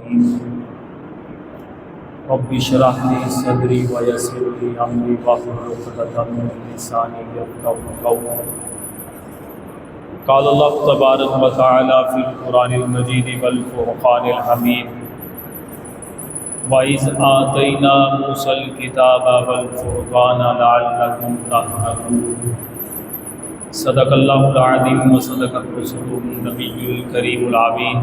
الرحيم رب اشرح لي صدري ويسر لي أمري واحلل عقدة من لساني يفقهوا قولي قال الله تبارك وتعالى في القرآن المجيد والفرقان الحميد وَإِذْ آتَيْنَا مُوسَى الْكِتَابَ وَالْفُرْقَانَ لَعَلَّكُمْ تَهْتَدُونَ صدق اللہ العظیم وصدق الرسول النبی الکریم العظیم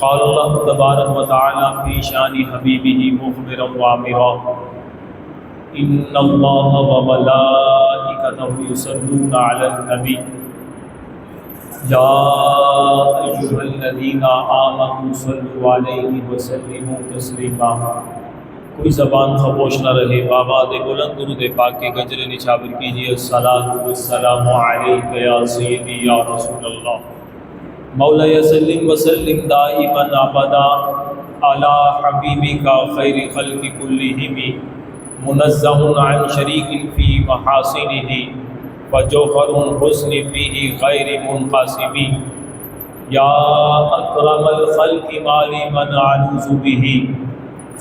قال اللہ تبارک وتعالی فی شان حبیبہ مخبرا وآمرا ان اللہ وملائکتہ یصلون علی النبی یا ایھا الذین آمنوا صلوا علیہ وسلموا تسلیما۔ کوئی زبان خاموش نہ رہے، بآواز بلند درود پاک کے گجر نچھاور کیجیے۔ الصلاۃ والسلام علیک یا سیدی یا رسول اللہ مولاي سلم وسلم دائما ابدا علی حبیبک خیر خلق کلہم منزہ عن شریک فی محاسنہ وجوہر الحسن فیہ غیر منقسم یا اکرم الخلق مالی من اعوذ بہ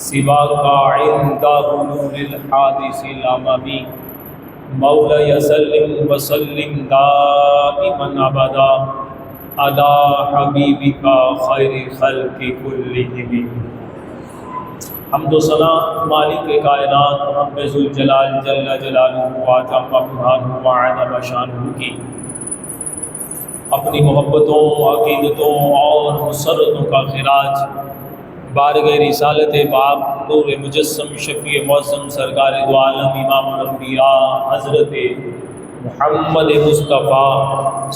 سواک عند حلول الحادث الامم مولاي سلم وسلم دائما ابدا علی حبیبک خیر خلق کلہم۔ حمد و ثنا مالک کائنات رب ذوالجلال جل جلالہ وعظم برہانہ وعظم شانہ کی اپنی محبتوں، عقیدتوں اور مسرتوں کا خراج بارگاہ رسالت باب نور مجسم شفیع معظم سرکار دو عالم امام الانبیاء حضرت محمد مصطفیٰ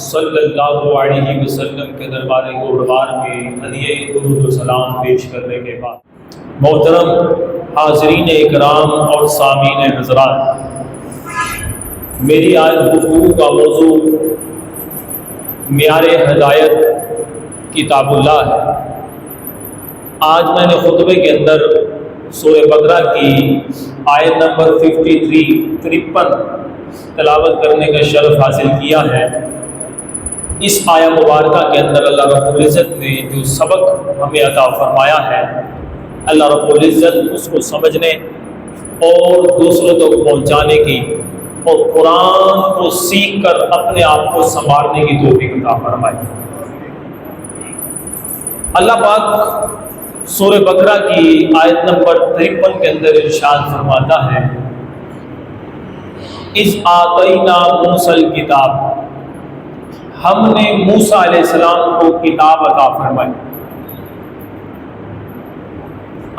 صلی اللہ علیہ وسلم کے دربار گوڑوار میں ہدیہ درود و سلام پیش کرنے کے بعد، محترم حاضرین اکرام اور سامعین حضرات، میری آج گفتگو کا موضوع معیار ہدایت کتاب اللہ ہے۔ آج میں نے خطبے کے اندر سورہ بقرہ کی آیت نمبر 53 تلاوت کرنے کا شرف حاصل کیا ہے۔ اس آیہ مبارکہ کے اندر اللہ رب العزت نے جو سبق ہمیں عطا فرمایا ہے، اللہ رب العزت اس کو سمجھنے اور دوسروں تک پہنچانے کی اور قرآن کو سیکھ کر اپنے آپ کو سنوارنے کی توفیق عطا فرمائے۔ اللہ پاک سورہ بقرہ کی آیت نمبر 53 کے اندر ارشاد فرماتا ہے، اذ آتینا موسیٰ الکتاب، ہم نے موسیٰ علیہ السلام کو کتاب عطا فرمائی۔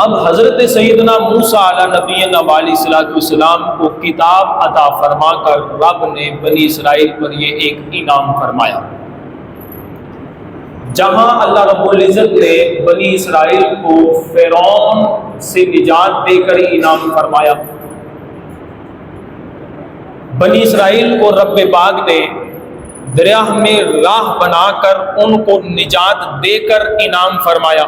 اب حضرت سیدنا موسیٰ علیہ نبینا علیہ السلام کو کتاب عطا فرما کر رب نے بنی اسرائیل پر یہ ایک انعام فرمایا۔ جہاں اللہ رب العزت نے بنی اسرائیل کو فرعون سے نجات دے کر انعام فرمایا، بنی اسرائیل کو رب پاک نے دریا میں راہ بنا کر ان کو نجات دے کر انعام فرمایا۔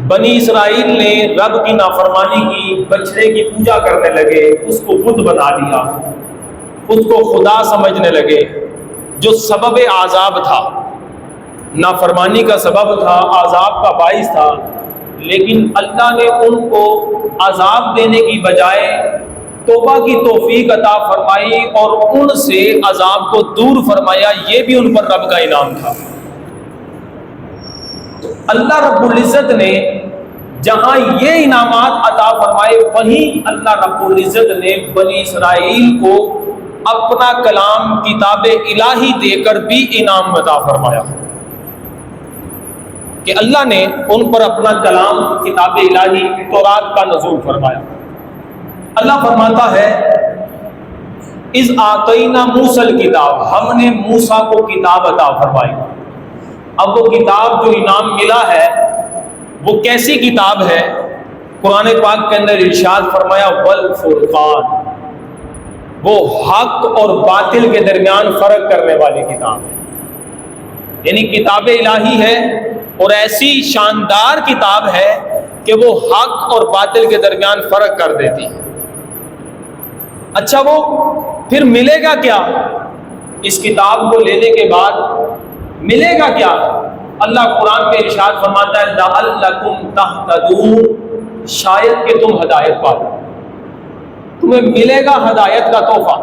بنی اسرائیل نے رب کی نافرمانی کی، بچڑے کی پوجا کرنے لگے، اس کو بت بنا لیا، اس کو خدا سمجھنے لگے، جو سبب عذاب تھا، نافرمانی کا سبب تھا، عذاب کا باعث تھا، لیکن اللہ نے ان کو عذاب دینے کی بجائے توبہ کی توفیق عطا فرمائی اور ان سے عذاب کو دور فرمایا۔ یہ بھی ان پر رب کا انعام تھا۔ تو اللہ رب العزت نے جہاں یہ انعامات عطا فرمائے، وہیں اللہ رب العزت نے بنی اسرائیل کو اپنا کلام کتاب الہی دے کر بھی انعام عطا فرمایا کہ اللہ نے ان پر اپنا کلام کتاب الہی تورات کا نزول فرمایا۔ اللہ فرماتا ہے، اذ آتینا موسیٰ الکتاب، ہم نے موسیٰ کو کتاب عطا فرمائی۔ اب وہ کتاب جو انعام ملا ہے وہ کیسی کتاب ہے؟ قرآن پاک کے اندر ارشاد فرمایا، والفرقان، وہ حق اور باطل کے درمیان فرق کرنے والی کتاب ہے۔ یعنی کتاب الہی ہے اور ایسی شاندار کتاب ہے کہ وہ حق اور باطل کے درمیان فرق کر دیتی ہے۔ اچھا، وہ پھر ملے گا کیا؟ اس کتاب کو لینے کے بعد ملے گا کیا؟ اللہ قرآن میں ارشاد فرماتا ہے لعلکم تہتدون، شاید کہ تم ہدایت پاؤ، تمہیں ملے گا ہدایت کا تحفہ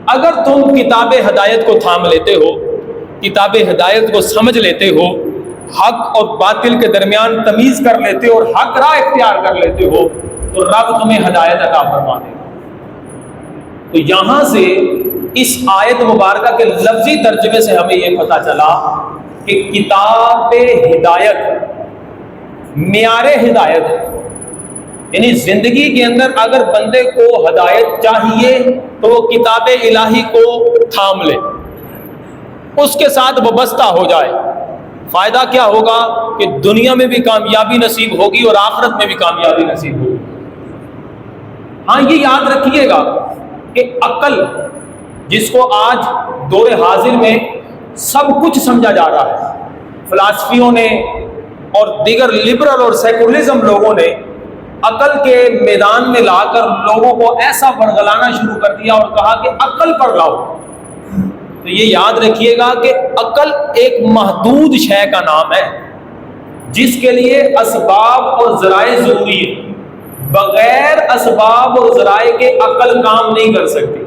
اگر تم کتاب ہدایت کو تھام لیتے ہو، کتاب ہدایت کو سمجھ لیتے ہو، حق اور باطل کے درمیان تمیز کر لیتے ہو اور حق راہ اختیار کر لیتے ہو، تو رب تمہیں ہدایت عطا فرما دے گا۔ تو یہاں سے اس آیت مبارکہ کے لفظی ترجمے سے ہمیں یہ پتہ چلا کہ کتاب ہدایت معیار ہدایت ہے، یعنی زندگی کے اندر اگر بندے کو ہدایت چاہیے تو وہ کتاب الہی کو تھام لے، اس کے ساتھ وابستہ ہو جائے۔ فائدہ کیا ہوگا کہ دنیا میں بھی کامیابی نصیب ہوگی اور آخرت میں بھی کامیابی نصیب ہوگی۔ ہاں یہ یاد رکھیے گا کہ عقل، جس کو آج دور حاضر میں سب کچھ سمجھا جا رہا ہے، فلاسفیوں نے اور دیگر لبرل اور سیکولرزم لوگوں نے عقل کے میدان میں لا کر لوگوں کو ایسا ورگلانا شروع کر دیا اور کہا کہ عقل پر لاؤ۔ تو یہ یاد رکھیے گا کہ عقل ایک محدود شے کا نام ہے جس کے لیے اسباب اور ذرائع ضروری ہے۔ بغیر اسباب اور ذرائع کے عقل کام نہیں کر سکتی۔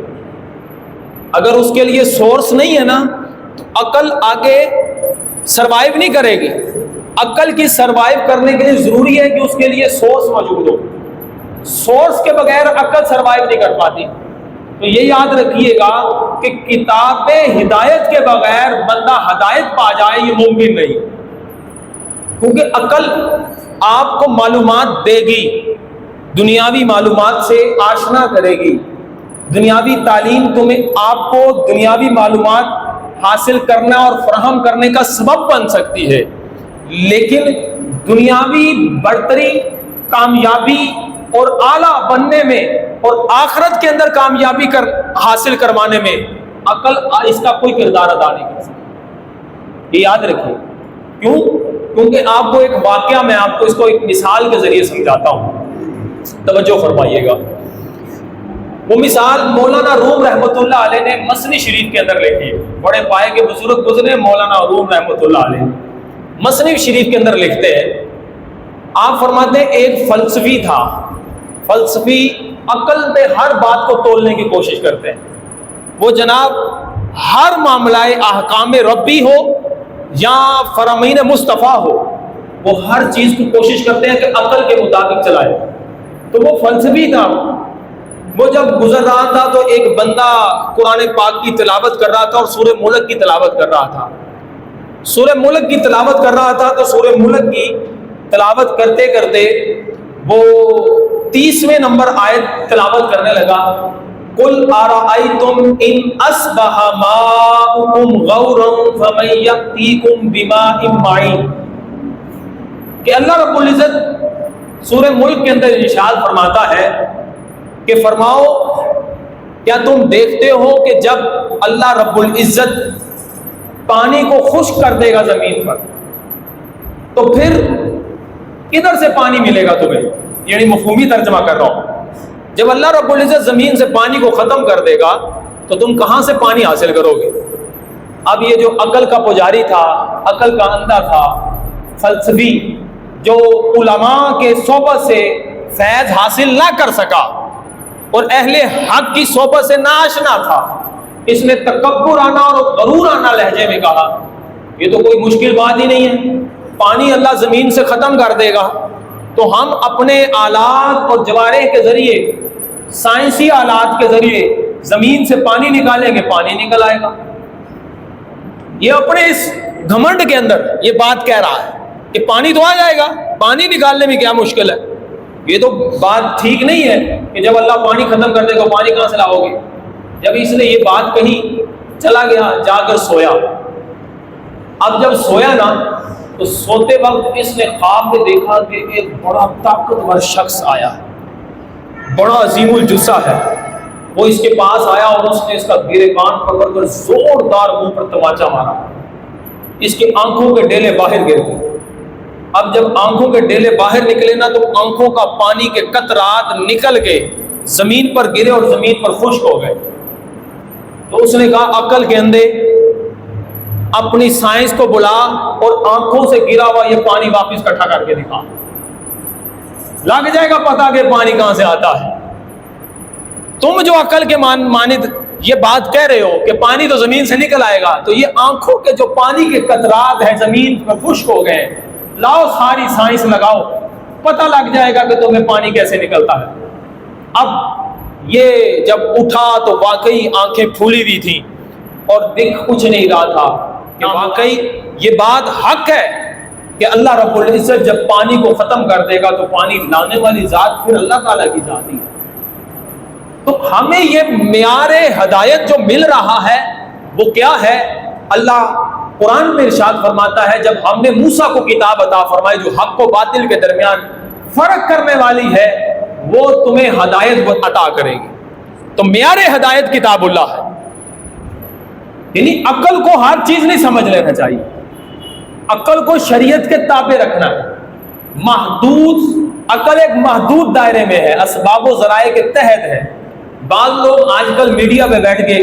اگر اس کے لیے سورس نہیں ہے نا تو عقل آگے سروائیو نہیں کرے گی۔ عقل کی سروائیو کرنے کے لیے ضروری ہے کہ اس کے لیے سورس موجود ہو، سورس کے بغیر عقل سروائیو نہیں کر پاتی۔ تو یہ یاد رکھیے گا کہ کتاب ہدایت کے بغیر بندہ ہدایت پا جائے یہ ممکن نہیں، کیونکہ عقل آپ کو معلومات دے گی، دنیاوی معلومات سے آشنا کرے گی، دنیاوی تعلیم تمہیں آپ کو دنیاوی معلومات حاصل کرنا اور فراہم کرنے کا سبب بن سکتی ہے، لیکن دنیاوی برتری، کامیابی اور اعلیٰ بننے میں اور آخرت کے اندر کامیابی حاصل کروانے میں عقل اس کا کوئی کردار ادا نہیں کر سکتی۔ یہ یاد رکھیے۔ کیوں؟ کیونکہ آپ کو ایک واقعہ میں آپ کو اس کو ایک مثال کے ذریعے سمجھاتا ہوں، توجہ فرمائیے گا۔ وہ مثال مولانا روم رحمۃ اللہ علیہ نے مثنی شریف کے اندر لکھی ہے۔ بڑے پائے کے بزرگ گزرے مولانا روم رحمۃ اللہ علیہ مثنی شریف کے اندر لکھتے ہیں، آپ فرماتے ہیں ایک فلسفی تھا، فلسفی عقل پہ ہر بات کو تولنے کی کوشش کرتے ہیں۔ وہ جناب ہر معاملہ احکام ربی ہو یا فرامین مصطفیٰ ہو، وہ ہر چیز کی کوشش کرتے ہیں کہ عقل کے مطابق چلائے۔ تو وہ فلسفی تھا، وہ جب گزر رہا تھا تو ایک بندہ قرآن پاک کی تلاوت کر رہا تھا اور سورہ ملک کی تلاوت کر رہا تھا۔ سورہ ملک کی تلاوت کر رہا تھا تو سورہ ملک کی تلاوت کرتے کرتے وہ 30ویں نمبر آیت تلاوت کرنے لگا، قُلْ أَرَأَيْتُمْ إِنْ أَصْبَحَ مَاؤُكُمْ غَوْرًا فَمَنْ يَأْتِيكُمْ بِمَاءٍ مَعِينٍ، کہ اللہ رب العزت سورہ ملک کے اندر ارشاد فرماتا ہے کہ فرماؤ کیا تم دیکھتے ہو کہ جب اللہ رب العزت پانی کو خشک کر دے گا زمین پر تو پھر کدھر سے پانی ملے گا تمہیں؟ یعنی مفہومی ترجمہ کر رہا ہوں، جب اللہ رب العزت زمین سے پانی کو ختم کر دے گا تو تم کہاں سے پانی حاصل کرو گے؟ اب یہ جو عقل کا پجاری تھا، عقل کا اندھا تھا، فلسفی جو علماء کے صحبت سے فیض حاصل نہ کر سکا اور اہل حق کی صحبت سے ناآشنا تھا، اس نے تکبرانہ اور غرورانہ لہجے میں کہا یہ تو کوئی مشکل بات ہی نہیں ہے، پانی اللہ زمین سے ختم کر دے گا تو ہم اپنے آلات اور جوارح کے ذریعے، سائنسی آلات کے ذریعے زمین سے پانی نکالیں گے، پانی نکل آئے گا۔ یہ اپنے اس گھمنڈ کے اندر یہ بات کہہ رہا ہے کہ پانی تو آ جائے گا، پانی نکالنے میں کیا مشکل ہے؟ یہ تو بات ٹھیک نہیں ہے کہ جب اللہ پانی ختم کر دے گا پانی کہاں سے لاؤ گے؟ جب اس نے یہ بات کہی چلا گیا جا کر سویا۔ اب جب سویا نا تو سوتے وقت اس نے خواب میں دیکھا کہ ایک بڑا طاقتور شخص آیا ہے، بڑا عظیم الجثہ ہے، وہ اس کے پاس آیا اور اس نے اس کا گریبان پکڑ کر زوردار منہ پر تماچا مارا، اس کی آنکھوں کے ڈیلے باہر گر گئے۔ اب جب آنکھوں کے ڈیلے باہر نکلے نا تو آنکھوں کا پانی کے قطرات نکل کے زمین پر گرے اور زمین پر خشک ہو گئے۔ تو اس نے کہا عقل کے اندھے، اپنی سائنس کو بلا اور آنکھوں سے گرا ہوا یہ پانی واپس اکٹھا کر کے دکھا، لگ جائے گا پتا کہ پانی کہاں سے آتا ہے۔ تم جو عقل کے مانند یہ بات کہہ رہے ہو کہ پانی تو زمین سے نکل آئے گا، تو یہ آنکھوں کے جو پانی کے قطرات ہیں زمین پر خشک ہو گئے، لاؤ ساری سائنس لگاؤ، پتہ لگ جائے گا کہ تمہیں پانی کیسے نکلتا ہے۔ اب یہ جب اٹھا تو واقعی آنکھیں پھولی ہوئی تھیں اور دکھ کچھ نہیں رہا تھا کہ واقعی یہ بات حق ہے کہ اللہ رب العزت جب پانی کو ختم کر دے گا تو پانی لانے والی ذات پھر اللہ تعالیٰ کی ذات ہی ہے۔ تو ہمیں یہ معیار ہدایت جو مل رہا ہے وہ کیا ہے؟ اللہ قرآن میں ارشاد فرماتا ہے جب ہم نے موسیٰ کو کتاب عطا فرمائی جو حق و باطل کے درمیان فرق کرنے والی ہے، وہ تمہیں ہدایت عطا کرے گی۔ تو معیار ہدایت کتاب اللہ ہے، یعنی عقل کو ہر چیز نہیں سمجھ لینا چاہیے، عقل کو شریعت کے تابع رکھنا ہے۔ محدود عقل ایک محدود دائرے میں ہے، اسباب و ذرائع کے تحت ہے۔ بعض لوگ آج کل میڈیا پہ بیٹھ کے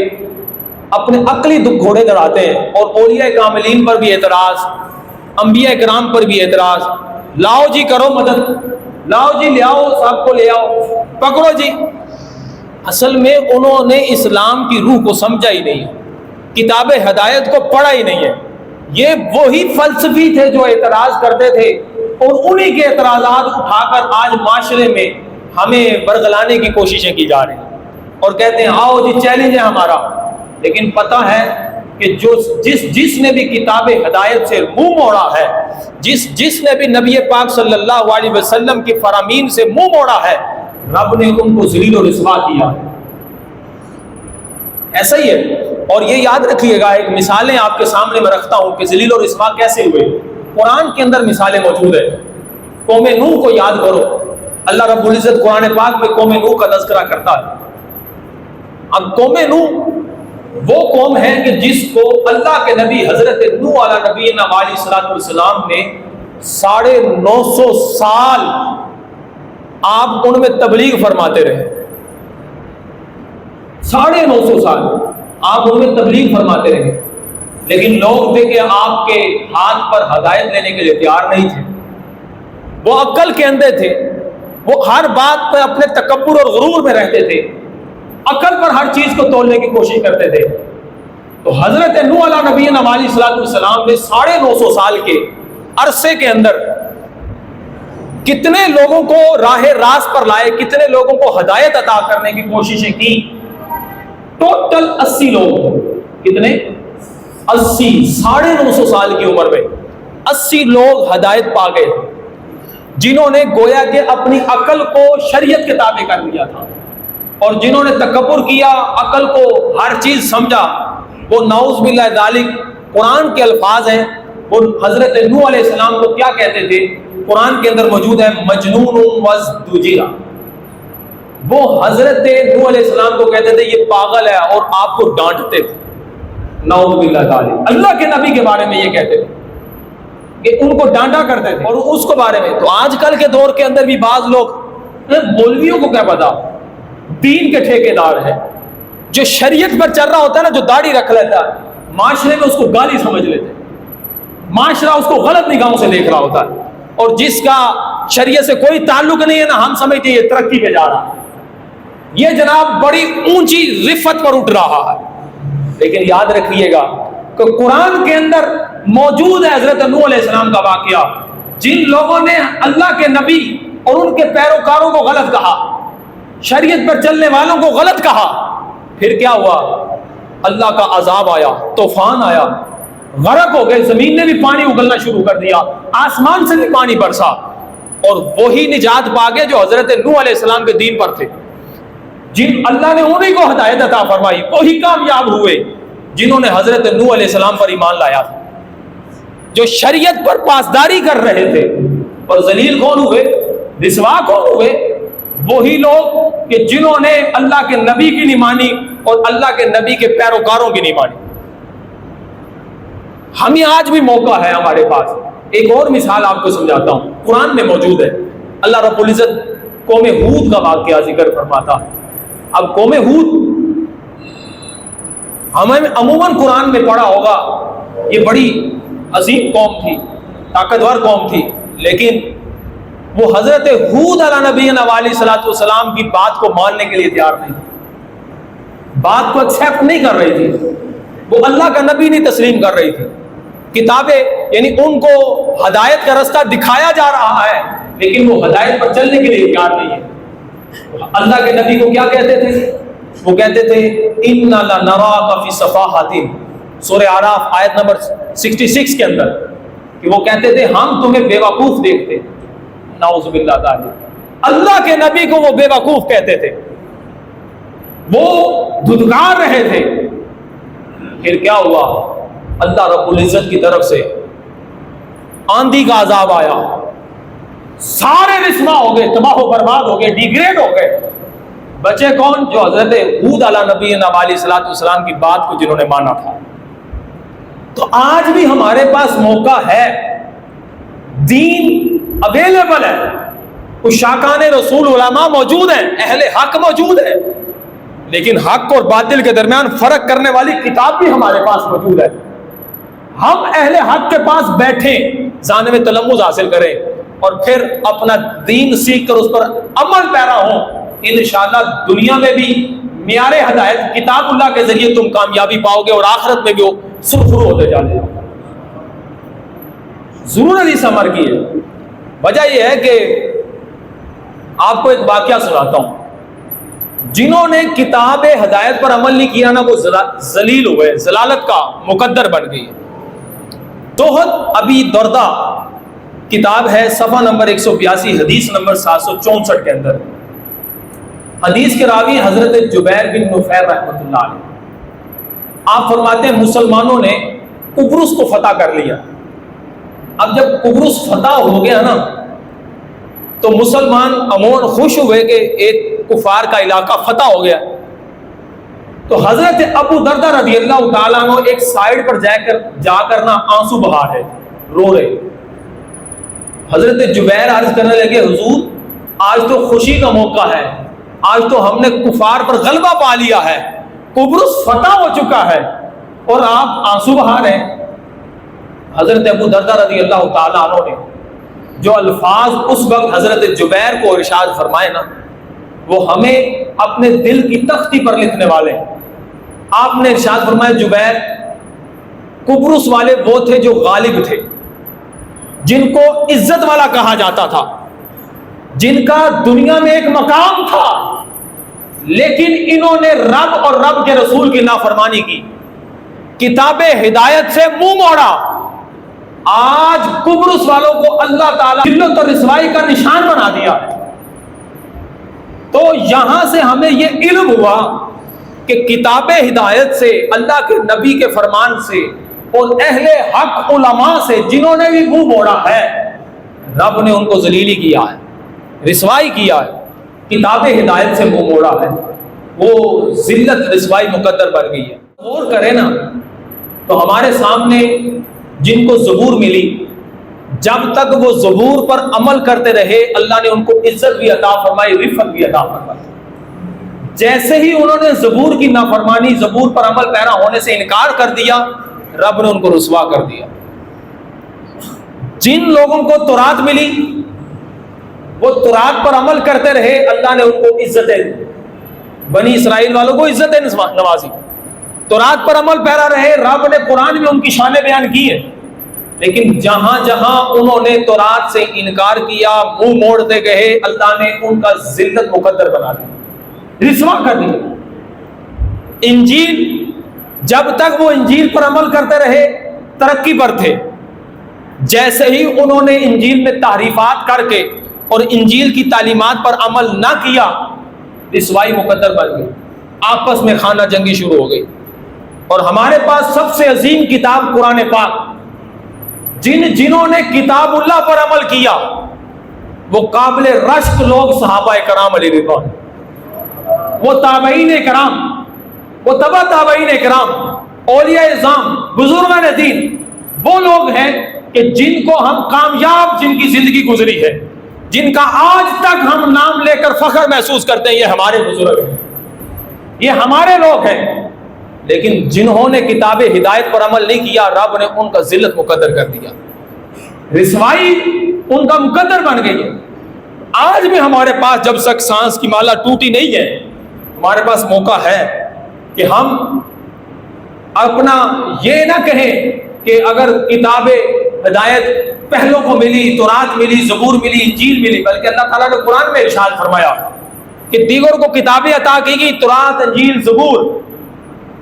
اپنے عقلی دکھ گھوڑے چڑھاتے ہیں اور اولیاء کاملین پر بھی اعتراض، انبیاء کرام پر بھی اعتراض، لاؤ جی کرو مدد، لاؤ جی لے آؤ، صاحب کو لے آؤ، پکڑو جی۔ اصل میں انہوں نے اسلام کی روح کو سمجھا ہی نہیں ہے، کتاب ہدایت کو پڑھا ہی نہیں ہے۔ یہ وہی فلسفی تھے جو اعتراض کرتے تھے اور انہی کے اعتراضات اٹھا کر آج معاشرے میں ہمیں برگلانے کی کوششیں کی جا رہی ہیں اور کہتے ہیں آؤ جی چیلنج ہے ہمارا۔ لیکن پتہ ہے کہ جس نے بھی کتاب ہدایت سے منہ موڑا ہے، جس نے بھی نبی پاک صلی اللہ علیہ وسلم کی فرامین سے منہ موڑا ہے، رب نے ان کو ذلیل و رسوا کیا۔ ایسا ہی ہے، اور یہ یاد رکھیے گا، ایک مثالیں آپ کے سامنے میں رکھتا ہوں کہ ذلیل و رسوا کیسے ہوئے۔ قرآن کے اندر مثالیں موجود ہیں۔ قوم نوح کو یاد کرو، اللہ رب العزت قرآن پاک میں قوم نوح کا تذکرہ کرتا ہے۔ اب قوم نوح وہ قوم ہے کہ جس کو اللہ کے نبی حضرت نوح علیہ نبینا علیہ الصلوۃ والسلام نے 950 سال آپ ان میں تبلیغ فرماتے رہے۔ 950 سال آپ ان میں تبلیغ فرماتے رہے، لیکن لوگ تھے کہ آپ کے ہاتھ پر ہدایت لینے کے لیے تیار نہیں تھے۔ وہ عقل کے اندھے تھے، وہ ہر بات پہ اپنے تکبر اور غرور میں رہتے تھے، عقل پر ہر چیز کو تولنے کی کوشش کرتے تھے۔ تو حضرت نوح علیہ نبینا علیہ الصلوۃ والسلام نے 950 سال کے عرصے کے اندر کتنے لوگوں کو راہ راست پر لائے، کتنے لوگوں کو ہدایت عطا کرنے کی کوششیں کی۔ ٹوٹل 80 لوگ، کتنے؟ 80، 950 سال کی عمر میں 80 لوگ ہدایت پا گئے، جنہوں نے گویا کہ اپنی عقل کو شریعت کے تابع کر لیا تھا، اور جنہوں نے تکبر کیا، عقل کو ہر چیز سمجھا، وہ نعوذ باللہ ذالک قرآن کے الفاظ ہیں۔ وہ حضرت نوح علیہ السلام کو کیا کہتے تھے؟ قرآن کے اندر موجود ہے مجنون وازدجر۔ وہ حضرت نوح علیہ السلام کو کہتے تھے یہ پاگل ہے، اور آپ کو ڈانٹتے تھے، نعوذ باللہ ذالک۔ اللہ کے نبی کے بارے میں یہ کہتے تھے کہ ان کو ڈانٹا کرتے تھے، اور اس کو بارے میں تو آج کل کے دور کے اندر بھی بعض لوگ، مولویوں کو کیا پتا، دین کے ٹھیکیدار ہے، جو شریعت پر چل رہا ہوتا ہے نا، جو داڑھی رکھ لیتا ہے، معاشرے میں اس کو گالی سمجھ لیتے ہیں، معاشرہ اس کو غلط نگاہوں سے دیکھ رہا ہوتا ہے، اور جس کا شریعت سے کوئی تعلق نہیں ہے نا، ہم سمجھتے ہیں یہ ترقی پہ جا رہا ہے، یہ جناب بڑی اونچی رفت پر اٹھ رہا ہے۔ لیکن یاد رکھیے گا کہ قرآن کے اندر موجود ہے حضرت نوح علیہ السلام کا واقعہ، جن لوگوں نے اللہ کے نبی اور ان کے پیروکاروں کو غلط کہا، شریعت پر چلنے والوں کو غلط کہا، پھر کیا ہوا؟ اللہ کا عذاب آیا، طوفان آیا، غرق ہو گئے، زمین نے بھی پانی اگلنا شروع کر دیا، آسمان سے بھی پانی برسا، اور وہی نجات پا گئے جو حضرت نوح علیہ السلام کے دین پر تھے، جن اللہ نے انہیں کو ہدایت عطا فرمائی، وہی کامیاب ہوئے جنہوں نے حضرت نوح علیہ السلام پر ایمان لایا تھا، جو شریعت پر پاسداری کر رہے تھے۔ اور ذلیل کون ہوئے؟ رسوا کون ہوئے؟ وہی لوگ کہ جنہوں نے اللہ کے نبی کی نہیں مانی اور اللہ کے نبی کے پیروکاروں کی نہیں مانی۔ ہمیں آج بھی موقع ہے ہمارے پاس۔ ایک اور مثال آپ کو سمجھاتا ہوں، قرآن میں موجود ہے، اللہ رب العزت قوم ہود کا واقعہ ذکر فرماتا۔ اب قوم ہود ہمیں عموماً قرآن میں پڑھا ہوگا یہ بڑی عظیم قوم تھی، طاقتور قوم تھی، لیکن وہ حضرت ہود علیہ نبی علیہ الصلوۃ والسلام کی بات کو ماننے کے لیے تیار نہیں، بات کو ایکسیپٹ نہیں کر رہی تھی، وہ اللہ کا نبی نہیں تسلیم کر رہی تھی۔ کتابیں یعنی ان کو ہدایت کا راستہ دکھایا جا رہا ہے، لیکن وہ ہدایت پر چلنے کے لیے تیار نہیں ہے۔ اللہ کے نبی کو کیا کہتے تھے؟ وہ کہتے تھے اِنَّا لَنَرَاكَ فِي صَفَاحَةٍ، سورہ اعراف آیت نمبر 66 کے اندر، کہ وہ کہتے تھے ہم تمہیں بے وقوف دیکھتے۔ نعوذ باللہ تعالی، اللہ کے نبی کو وہ بے وقوف کہتے تھے، وہ دھتکار رہے تھے۔ پھر کیا ہوا؟ اللہ رب العزت کی طرف سے آندھی کا عذاب آیا، سارے رسوا ہو گئے، تباہ و برباد ہو گئے، ڈیگریڈ ہو گئے۔ بچے کون؟ جو حضرت ہود علیہ نبی علیہ الصلوۃ والسلام کی بات کو جنہوں نے مانا تھا۔ تو آج بھی ہمارے پاس موقع ہے، دین اویلیبل ہے، عشاقان رسول علماء موجود ہیں، اہل حق موجود ہیں، لیکن حق اور باطل کے درمیان فرق کرنے والی کتاب بھی ہمارے پاس موجود ہے۔ ہم اہل حق کے پاس بیٹھیں، جانب تلمذ حاصل کریں، اور پھر اپنا دین سیکھ کر اس پر عمل پیرا ہوں۔ انشاءاللہ دنیا میں بھی معیار ہدایت کتاب اللہ کے ذریعے تم کامیابی پاؤ گے، اور آخرت میں بھی وہ سرخرو ہوتے جانے گا۔ ضرور علی سمر کی ہے۔ وجہ یہ ہے کہ آپ کو ایک واقعہ سناتا ہوں۔ جنہوں نے کتاب ہدایت پر عمل نہیں کیا نا، وہ ذلیل ہوئے، ضلالت کا مقدر بن گئی۔ توحد ابی دردہ کتاب ہے، صفحہ نمبر 182، حدیث نمبر 764 کے اندر حدیث کے راوی حضرت جبیر بن نفیر رحمۃ اللہ علیہ، آپ فرماتے ہیں مسلمانوں نے قبرص کو فتح کر لیا۔ اب جب قبرص فتح ہو گیا نا، تو مسلمان عموماً خوش ہوئے کہ ایک کفار کا علاقہ فتح ہو گیا۔ تو حضرت ابو دردہ رضی اللہ تعالیٰ عنہ ایک سائیڈ پر جا کر نا آنسو بہا رہے، رو رہے۔ حضرت جبیر عرض کرنے لگے حضور آج تو خوشی کا موقع ہے، آج تو ہم نے کفار پر غلبہ پا لیا ہے، قبرص فتح ہو چکا ہے، اور آپ آنسو بہا رہے ہیں۔ حضرت ابو دردہ رضی اللہ تعالیٰ عنہ نے جو الفاظ اس وقت حضرت جبیر کو ارشاد فرمائے نا، وہ ہمیں اپنے دل کی تختی پر لکھنے والے ہیں۔ آپ نے ارشاد فرمایا جبیر، قبرص والے وہ تھے جو غالب تھے، جن کو عزت والا کہا جاتا تھا، جن کا دنیا میں ایک مقام تھا، لیکن انہوں نے رب اور رب کے رسول کی نافرمانی کی، کتاب ہدایت سے منہ موڑا۔ آج قبرص والوں کو اللہ تعالیٰ ذلت اور رسوائی کا نشان بنا دیا ہے۔ تو یہاں سے ہمیں یہ علم ہوا کہ کتاب ہدایت سے، اللہ کے نبی کے فرمان سے، اور اہل حق علماء سے جنہوں نے بھی منہ موڑا ہے، رب نے ان کو ذلیلی کیا ہے، رسوائی کیا ہے، کتاب ہدایت سے منہ موڑا ہے، وہ ذلت رسوائی مقدر بن گئی ہے۔ غور کریں نا تو ہمارے سامنے جن کو زبور ملی، جب تک وہ زبور پر عمل کرتے رہے اللہ نے ان کو عزت بھی عطا فرمائی، رفعت بھی عطا فرمائی۔ جیسے ہی انہوں نے زبور کی نافرمانی، زبور پر عمل پیرا ہونے سے انکار کر دیا، رب نے ان کو رسوا کر دیا۔ جن لوگوں کو تورات ملی وہ تورات پر عمل کرتے رہے، اللہ نے ان کو عزتیں، بنی اسرائیل والوں کو عزتیں نوازی۔ تورات پر عمل پیرا رہے، رب نے قرآن میں ان کی شانیں بیان کی ہیں، لیکن جہاں جہاں انہوں نے تورات سے انکار کیا، منہ موڑتے گئے، اللہ نے ان کا ذلت مقدر بنا دیا، رسوا کر دیا۔ انجیل، جب تک وہ انجیل پر عمل کرتے رہے ترقی پر تھے، جیسے ہی انہوں نے انجیل میں تحریفات کر کے اور انجیل کی تعلیمات پر عمل نہ کیا، رسوائی مقدر بن گئی، آپس میں خانہ جنگی شروع ہو گئی۔ اور ہمارے پاس سب سے عظیم کتاب قرآن پاک، جنہوں نے کتاب اللہ پر عمل کیا وہ قابل رشک لوگ صحابہ کرام علیہ رضوان، وہ تابعین کرام، وہ تبع تابعین کرام، اولیاء اعظام، بزرگان دین، وہ لوگ ہیں کہ جن کو ہم کامیاب، جن کی زندگی گزری ہے، جن کا آج تک ہم نام لے کر فخر محسوس کرتے ہیں، یہ ہمارے بزرگ ہیں، یہ ہمارے لوگ ہیں۔ لیکن جنہوں نے کتاب ہدایت پر عمل نہیں کیا رب نے ان کا ذلت مقدر کر دیا، رسوائی ان کا مقدر بن گئی ہے۔ آج بھی ہمارے پاس جب تک سانس کی مالا ٹوٹی نہیں ہے، ہمارے پاس موقع ہے کہ ہم اپنا یہ نہ کہیں کہ اگر کتاب ہدایت پہلوں کو ملی، تورات ملی، زبور ملی، انجیل ملی، بلکہ اللہ تعالیٰ نے قرآن میں ارشاد فرمایا کہ دیگر کو کتابیں عطا کی گئی، تورات، انجیل، زبور،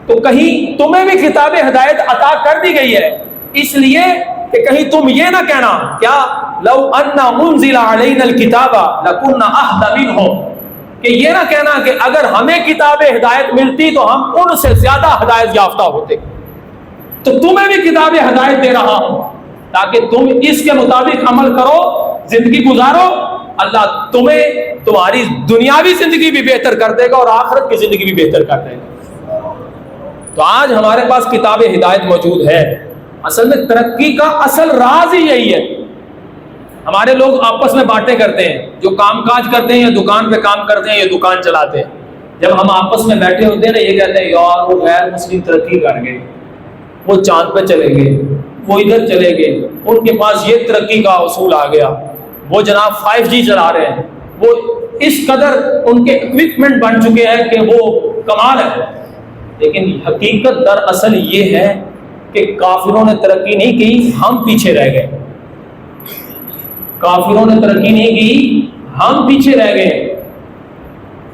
تو کہیں تمہیں بھی کتاب ہدایت عطا کر دی گئی ہے، اس لیے کہ کہیں تم یہ نہ کہنا کیا لو ان انزل علینا الکتاب لکنا اہدی منہم، کہ یہ نہ کہنا کہ اگر ہمیں کتاب ہدایت ملتی تو ہم ان سے زیادہ ہدایت یافتہ ہوتے، تو تمہیں بھی کتاب ہدایت دے رہا ہوں تاکہ تم اس کے مطابق عمل کرو، زندگی گزارو، اللہ تمہیں تمہاری دنیاوی زندگی بھی بہتر کر دے گا اور آخرت کی زندگی بھی بہتر کر دے گا۔ تو آج ہمارے پاس کتاب ہدایت موجود ہے۔ اصل میں ترقی کا اصل راز ہی یہی ہے۔ ہمارے لوگ آپس میں باتیں کرتے ہیں، جو کام کاج کرتے ہیں یا دکان پہ کام کرتے ہیں یا دکان چلاتے ہیں، جب ہم آپس میں بیٹھے ہوتے ہیں نا، یہ کہتے ہیں یار وہ غیر مسلم ترقی کر گئے، وہ چاند پہ چلے گئے، وہ ادھر چلے گئے، ان کے پاس یہ ترقی کا اصول آ گیا، وہ جناب 5G چلا رہے ہیں، وہ اس قدر ان کے اکوپمنٹ بن چکے ہیں کہ وہ کمال ہے۔ لیکن حقیقت دراصل یہ ہے کہ کافروں نے ترقی نہیں کی، ہم پیچھے رہ گئے۔ کافروں نے ترقی نہیں کی، ہم پیچھے رہ گئے۔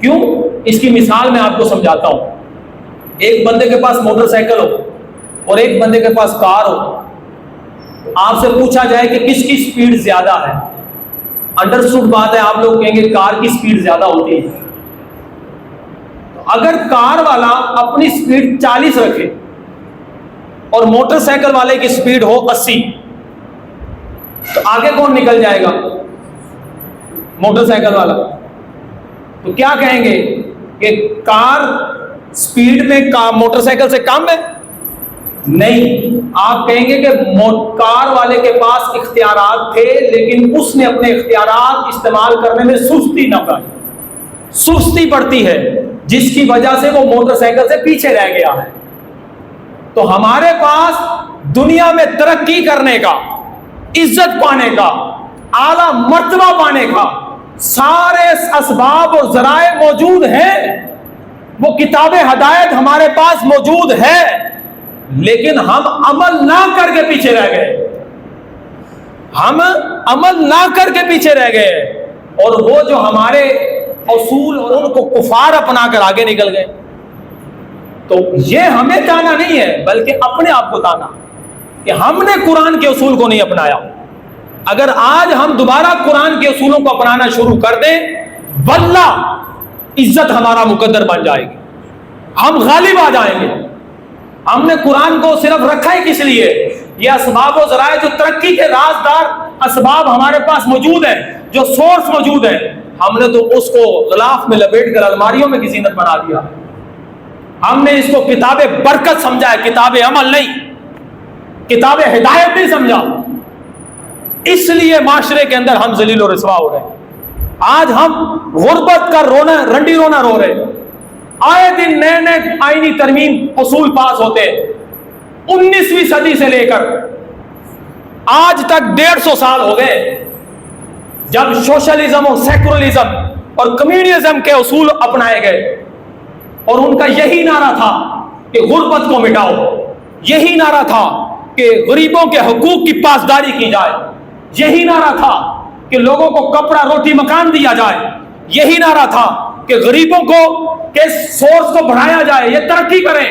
کیوں؟ اس کی مثال میں آپ کو سمجھاتا ہوں۔ ایک بندے کے پاس موٹر سائیکل ہو اور ایک بندے کے پاس کار ہو، آپ سے پوچھا جائے کہ کس کی سپیڈ زیادہ ہے، انڈرسٹوڈ بات ہے، آپ لوگ کہیں گے کار کی سپیڈ زیادہ ہوتی ہے۔ اگر کار والا اپنی سپیڈ 40 رکھے اور موٹر سائیکل والے کی سپیڈ ہو 80، تو آگے کون نکل جائے گا؟ موٹر سائیکل والا۔ تو کیا کہیں گے کہ کار سپیڈ میں موٹر سائیکل سے کم ہے؟ نہیں، آپ کہیں گے کہ کار والے کے پاس اختیارات تھے لیکن اس نے اپنے اختیارات استعمال کرنے میں سستی نہ کی۔ سستی پڑتی ہے جس کی وجہ سے وہ موٹر سائیکل سے پیچھے رہ گیا ہے۔ تو ہمارے پاس دنیا میں ترقی کرنے کا، عزت پانے کا، اعلیٰ مرتبہ پانے کا سارے اسباب اور ذرائع موجود ہیں، وہ کتاب ہدایت ہمارے پاس موجود ہے، لیکن ہم عمل نہ کر کے پیچھے رہ گئے۔ ہم عمل نہ کر کے پیچھے رہ گئے، اور وہ جو ہمارے اصول اور ان کو کفار اپنا کر آگے نکل گئے۔ تو یہ ہمیں تانا نہیں ہے بلکہ اپنے آپ کو تانا کہ ہم نے قرآن کے اصول کو نہیں اپنایا۔ اگر آج ہم دوبارہ قرآن کے اصولوں کو اپنانا شروع کر دیں، واللہ عزت ہمارا مقدر بن جائے گی، ہم غالب آ جائیں گے۔ ہم نے قرآن کو صرف رکھا ہے کس لیے؟ یہ اسباب و ذرائع جو ترقی کے رازدار اسباب ہمارے پاس موجود ہیں، جو سورس موجود ہیں، ہم نے تو اس کو غلاف میں لپیٹ کر الماریوں میں کی زینت بنا دیا۔ ہم نے اس کو کتاب برکت سمجھا ہے، کتاب عمل نہیں، کتاب ہدایت نہیں سمجھا۔ اس لیے معاشرے کے اندر ہم ذلیل و رسوا ہو رہے ہیں۔ آج ہم غربت کا رونا، رنڈی رونا رو رہے ہیں۔ آئے دن نئے نئے آئینی ترمیم اصول پاس ہوتے ہیں۔ 19ویں صدی سے لے کر آج تک 150 سال ہو گئے جب سوشلزم اور سیکولرزم اور کمیونزم کے اصول اپنائے گئے، اور ان کا یہی نعرہ تھا کہ غربت کو مٹاؤ، یہی نعرہ تھا کہ غریبوں کے حقوق کی پاسداری کی جائے، یہی نعرہ تھا کہ لوگوں کو کپڑا روٹی مکان دیا جائے، یہی نعرہ تھا کہ غریبوں کو کے سورس کو بڑھایا جائے، یہ ترقی کریں۔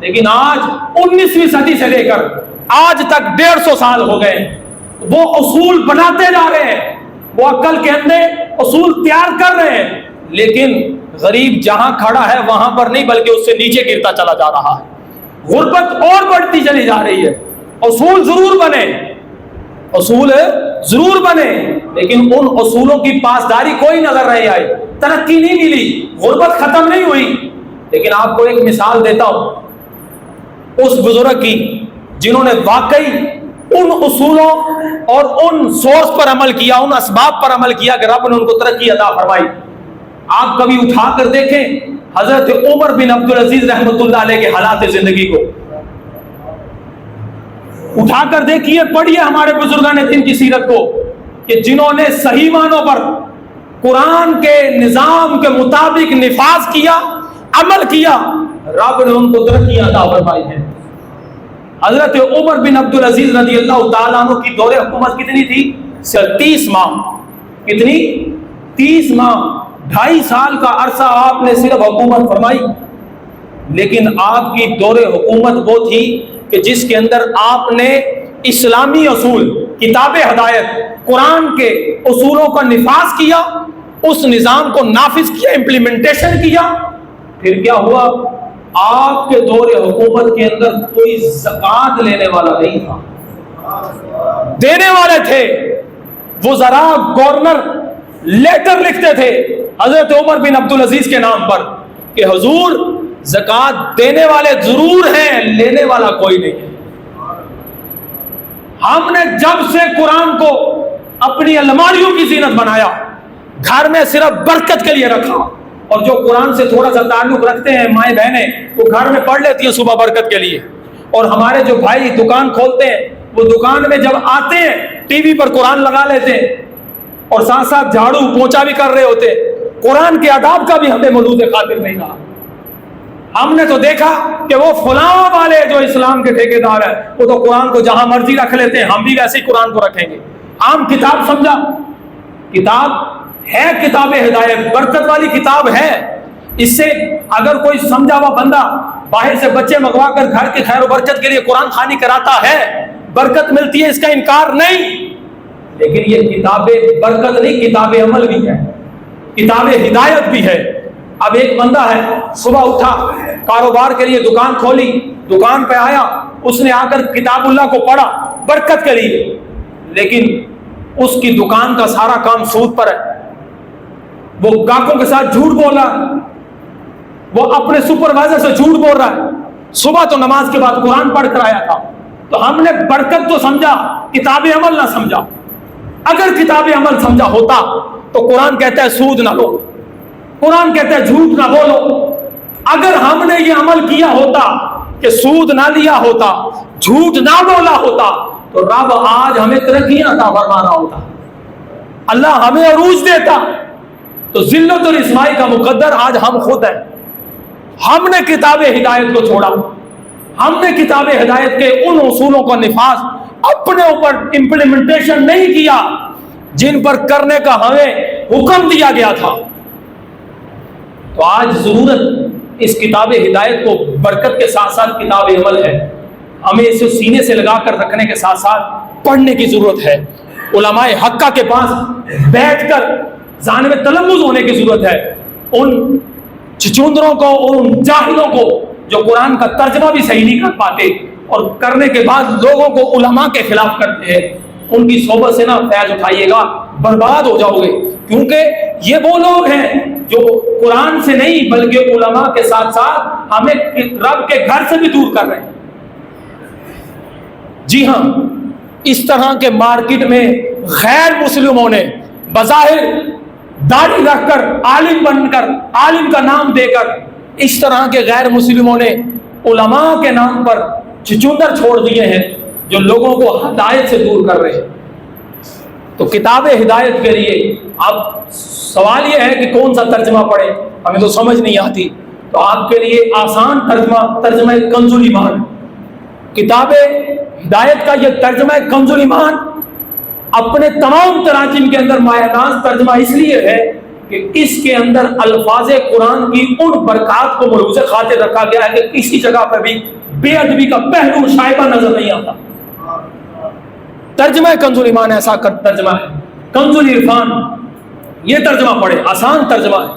لیکن آج 19ویں صدی سے لے کر آج تک 150 سال ہو گئے، وہ اصول بناتے جا رہے ہیں، وہ عقل کے اندر اصول تیار کر رہے ہیں، لیکن غریب جہاں کھڑا ہے وہاں پر نہیں بلکہ اس سے نیچے گرتا چلا جا رہا ہے۔ غربت اور بڑھتی چلی جا رہی ہے۔ اصول ضرور بنے، اصول ضرور بنے، لیکن ان اصولوں کی پاسداری کوئی نظر نہیں آئی، ترقی نہیں ملی، غربت ختم نہیں ہوئی۔ لیکن آپ کو ایک مثال دیتا ہوں اس بزرگ کی جنہوں نے واقعی ان اصولوں اور ان سورس پر عمل کیا، ان اسباب پر عمل کیا کہ رب نے ان کو ترقی عطا فرمائی۔ آپ کبھی اٹھا کر دیکھیں حضرت عمر بن عبدالعزیز رحمۃ اللہ علیہ کے حالات زندگی کو اٹھا کر دیکھیے، پڑھیے ہمارے بزرگان دین کی سیرت کو، کہ جنہوں نے صحیح معنوں پر قرآن کے نظام کے مطابق نفاذ کیا، عمل کیا، رب نے ان کو ترقی عطا فرمائی ہے۔ حضرت عمر بن عبدالعزیز رضی اللہ تعالیٰ عنہ کی دور حکومت کتنی تھی؟ 30 ماہ۔ کتنی؟ 30 ماہ، 2.5 سال کا عرصہ آپ نے صرف حکومت فرمائی۔ لیکن آپ کی دور حکومت وہ تھی کہ جس کے اندر آپ نے اسلامی اصول، کتاب ہدایت، قرآن کے اصولوں کا نفاذ کیا، اس نظام کو نافذ کیا، امپلیمنٹیشن کیا۔ پھر کیا ہوا؟ آپ کے دور حکومت کے اندر کوئی زکوٰۃ لینے والا نہیں تھا، دینے والے تھے وزراء، گورنر لیٹر لکھتے تھے حضرت عمر بن عبدالعزیز کے نام پر کہ حضور زکوٰۃ دینے والے ضرور ہیں، لینے والا کوئی نہیں ہے۔ ہم نے جب سے قرآن کو اپنی الماریوں کی زینت بنایا، گھر میں صرف برکت کے لیے رکھا، اور جو قرآن سے تھوڑا سا تعلق رکھتے ہیں مائیں بہنیں، وہ گھر میں پڑھ لیتی ہیں صبح برکت کے لیے، اور ہمارے جو بھائی دکان کھولتے ہیں، وہ دکان میں جب آتے ہیں ٹی وی پر قرآن لگا لیتے ہیں، اور ساتھ ساتھ جھاڑو پوچھا بھی کر رہے ہوتے ہیں۔ قرآن کے آداب کا بھی ہمیں ملوز خاطر نہیں رہا۔ ہم نے تو دیکھا کہ وہ فلاں والے جو اسلام کے ٹھیکیدار ہیں، وہ تو قرآن کو جہاں مرضی رکھ لیتے ہیں، ہم بھی ویسے ہی قرآن کو رکھیں گے۔ عام کتاب سمجھا، کتاب ہے، کتاب ہدایت برکت والی کتاب ہے۔ اس سے اگر کوئی سمجھا ہوا بندہ باہر سے بچے منگوا کر گھر کی خیر و برکت کے لیے قرآن خوانی کراتا ہے، برکت ملتی ہے، اس کا انکار نہیں۔ لیکن یہ کتاب برکت نہیں، کتاب عمل بھی ہے، کتاب ہدایت بھی ہے۔ اب ایک بندہ ہے، صبح اٹھا، کاروبار کے لیے دکان کھولی، دکان پہ آیا، اس نے آ کر کتاب اللہ کو پڑھا برکت کے لیے، لیکن اس کی دکان کا سارا کام سود پر ہے، وہ گاہکوں کے ساتھ جھوٹ بول رہا ہے، وہ اپنے سپروائزر سے جھوٹ بول رہا ہے۔ صبح تو نماز کے بعد قرآن پڑھ کر آیا تھا، تو ہم نے برکت تو سمجھا، کتاب عمل نہ سمجھا۔ اگر کتاب عمل سمجھا ہوتا تو قرآن کہتا ہے سود نہ لو، قرآن کہتا ہے جھوٹ نہ بولو۔ اگر ہم نے یہ عمل کیا ہوتا کہ سود نہ لیا ہوتا، جھوٹ نہ بولا ہوتا، تو رب آج ہمیں ترقیاں عطا فرمانا ہوتا، اللہ ہمیں عروج دیتا۔ تو ذلت اور اسمائی کا مقدر آج ہم خود ہیں۔ ہم نے کتاب ہدایت کو چھوڑا، ہم نے کتاب ہدایت کے ان اصولوں کا نفاذ اپنے اوپر امپلیمنٹیشن نہیں کیا جن پر کرنے کا ہمیں حکم دیا گیا تھا۔ تو آج ضرورت اس کتاب ہدایت کو برکت کے ساتھ ساتھ کتاب عمل ہے، ہمیں اسے سینے سے لگا کر رکھنے کے ساتھ ساتھ پڑھنے کی ضرورت ہے۔ علماء حقہ کے پاس بیٹھ کر جانب تلمذ ہونے کی ضرورت ہے۔ ان چچوندروں کو، ان جاہلوں کو جو قرآن کا ترجمہ بھی صحیح نہیں کر پاتے اور کرنے کے بعد لوگوں کو علماء کے خلاف کرتے ہیں، ان کی صحبت سے نہ فیض اٹھائیے گا، برباد ہو جاؤ گے، کیونکہ یہ وہ لوگ ہیں جو قرآن سے نہیں بلکہ علماء کے ساتھ ساتھ ہمیں رب کے گھر سے بھی دور کر رہے ہیں۔ جی ہاں، اس طرح کے مارکیٹ میں غیر مسلموں نے بظاہر داڑھی رکھ کر، عالم بن کر، عالم کا نام دے کر، اس طرح کے غیر مسلموں نے علماء کے نام پر چچوندر چھوڑ دیے ہیں جو لوگوں کو ہدایت سے دور کر رہے ہیں۔ تو کتاب ہدایت کے لیے اب سوال یہ ہے کہ کون سا ترجمہ پڑھیں، ہمیں تو سمجھ نہیں آتی۔ تو آپ کے لیے آسان ترجمہ کنز الایمان، کتاب ہدایت کا یہ ترجمہ کنز الایمان اپنے تمام تراجم کے اندر مایہ ناز ترجمہ اس لیے ہے کہ اس کے اندر الفاظ قرآن کی ان برکات کو ملحوظ خاطر رکھا گیا ہے کہ کسی جگہ پر بھی بے ادبی کا پہلو شائبہ نظر نہیں آتا۔ ترجمہ کنز الایمان ایسا ترجمہ ہے، کنز العرفان یہ ترجمہ پڑھے، آسان ترجمہ ہے۔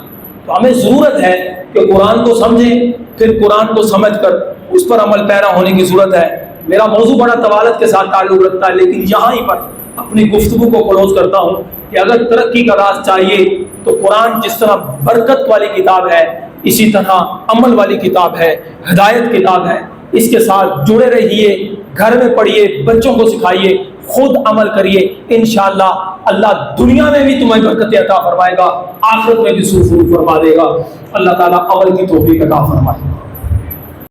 تو ہمیں ضرورت ہے کہ قرآن کو سمجھیں، پھر قرآن کو سمجھ کر اس پر عمل پیرا ہونے کی ضرورت ہے۔ میرا موضوع بڑا طوالت کے ساتھ تعلق رکھتا ہے، لیکن یہاں ہی پر اپنی گفتگو کو کلوز کرتا ہوں کہ اگر ترقی کا راز چاہیے تو قرآن جس طرح برکت والی کتاب ہے، اسی طرح عمل والی کتاب ہے، ہدایت کتاب ہے۔ اس کے ساتھ جڑے رہیے، گھر میں پڑھیے، بچوں کو سکھائیے، خود عمل کریے، انشاءاللہ اللہ دنیا میں بھی تمہیں برکت عطا فرمائے گا، آخرت میں بھی سرخرو فرما دے گا۔ اللہ تعالیٰ عمل کی توفیق عطا فرمائے۔